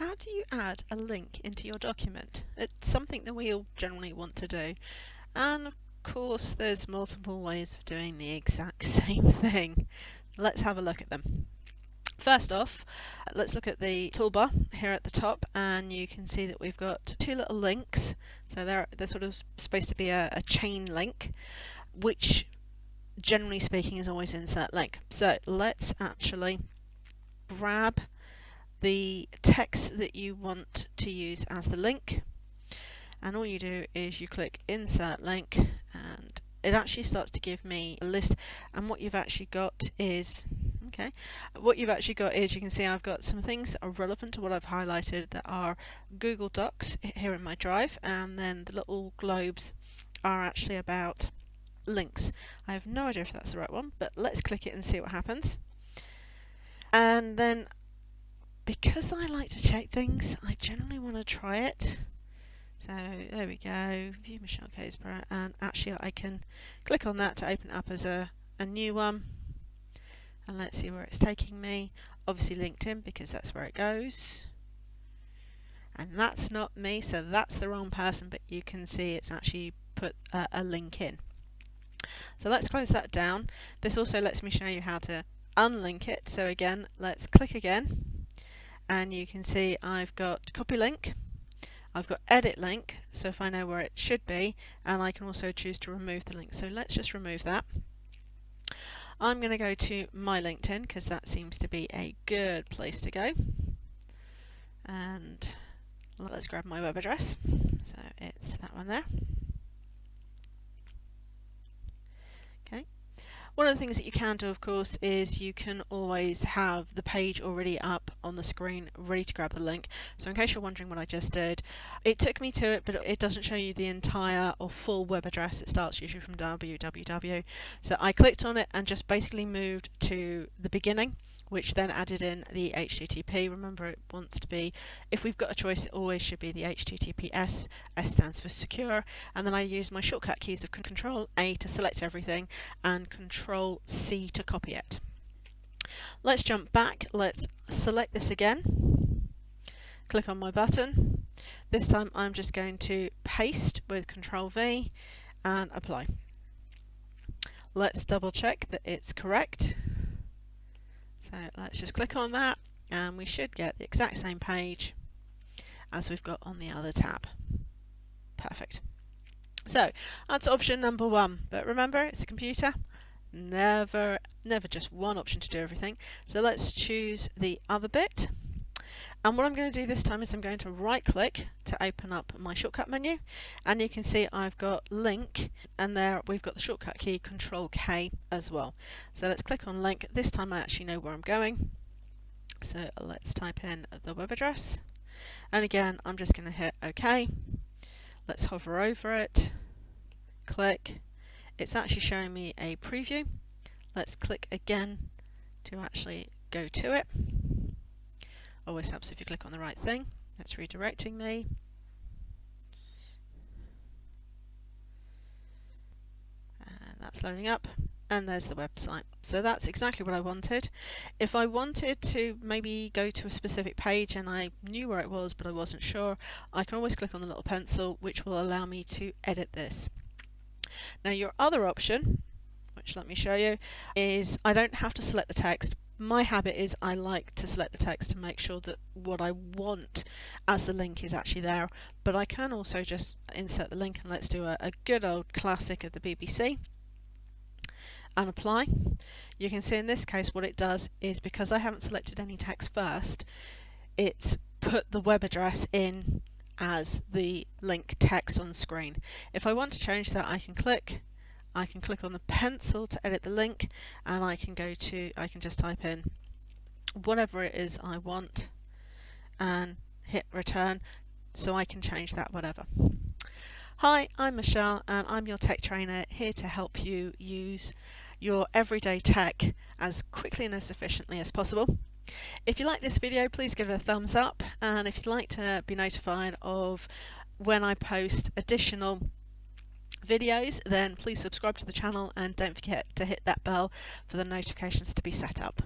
How do you add a link into your document? It's something that we all generally want to do, and of course there's multiple ways of doing the exact same thing. Let's have a look at them. First off, let's look at the toolbar here at the top, and you can see that we've got two little links. So they're sort of supposed to be a chain link, which generally speaking is always insert link. So let's actually grab the text that you want to use as the link, and all you do is you click insert link, and it actually starts to give me a list. And what you've actually got is you can see I've got some things that are relevant to what I've highlighted that are Google Docs here in my drive, and then the little globes are actually about links. I have no idea if that's the right one, but let's click it and see what happens. And then, because I like to check things, I generally want to try it. So there we go, view Michelle Caisborough, and actually I can click on that to open it up as a new one. And let's see where it's taking me. Obviously LinkedIn, because that's where it goes. And that's not me, so that's the wrong person, but you can see it's actually put a link in. So let's close that down. This also lets me show you how to unlink it. So again, let's click again. And you can see I've got copy link, I've got edit link, so if I know where it should be, and I can also choose to remove the link. So let's just remove that. I'm going to go to my LinkedIn because that seems to be a good place to go. And let's grab my web address. So it's that one there. Okay. One of the things that you can do, of course, is you can always have the page already up on the screen ready to grab the link. So in case you're wondering what I just did, it took me to it, but it doesn't show you the entire or full web address. It starts usually from www. So I clicked on it and just basically moved to the beginning, which then added in the HTTP. Remember, it wants to be, if we've got a choice, it always should be the HTTPS. S stands for secure. And then I use my shortcut keys of Control A to select everything and Control C to copy it. Let's jump back. Let's select this again. Click on my button. This time I'm just going to paste with Control V and apply. Let's double check that it's correct. So let's just click on that, and we should get the exact same page as we've got on the other tab. Perfect. So that's option number one. But remember, it's a computer. Never just one option to do everything. So let's choose the other bit. And what I'm going to do this time is I'm going to right click to open up my shortcut menu, and you can see I've got link, and there we've got the shortcut key Control K as well. So let's click on link. This time I actually know where I'm going. So let's type in the web address, and again I'm just going to hit OK. Let's hover over it, click. It's actually showing me a preview. Let's click again to actually go to it. Always helps if you click on the right thing. That's redirecting me. And that's loading up. And there's the website. So that's exactly what I wanted. If I wanted to maybe go to a specific page and I knew where it was but I wasn't sure, I can always click on the little pencil, which will allow me to edit this. Now your other option, which let me show you, is I don't have to select the text. My habit is I like to select the text to make sure that what I want as the link is actually there, but I can also just insert the link, and let's do a good old classic of the BBC and apply. You can see in this case what it does is, because I haven't selected any text first, it's put the web address in as the link text on the screen. If I want to change that, I can click on the pencil to edit the link, and I can just type in whatever it is I want and hit return, so I can change that whatever. Hi, I'm Michelle, and I'm your tech trainer, here to help you use your everyday tech as quickly and as efficiently as possible. If you like this video, please give it a thumbs up, and if you'd like to be notified of when I post additional videos, then please subscribe to the channel and don't forget to hit that bell for the notifications to be set up.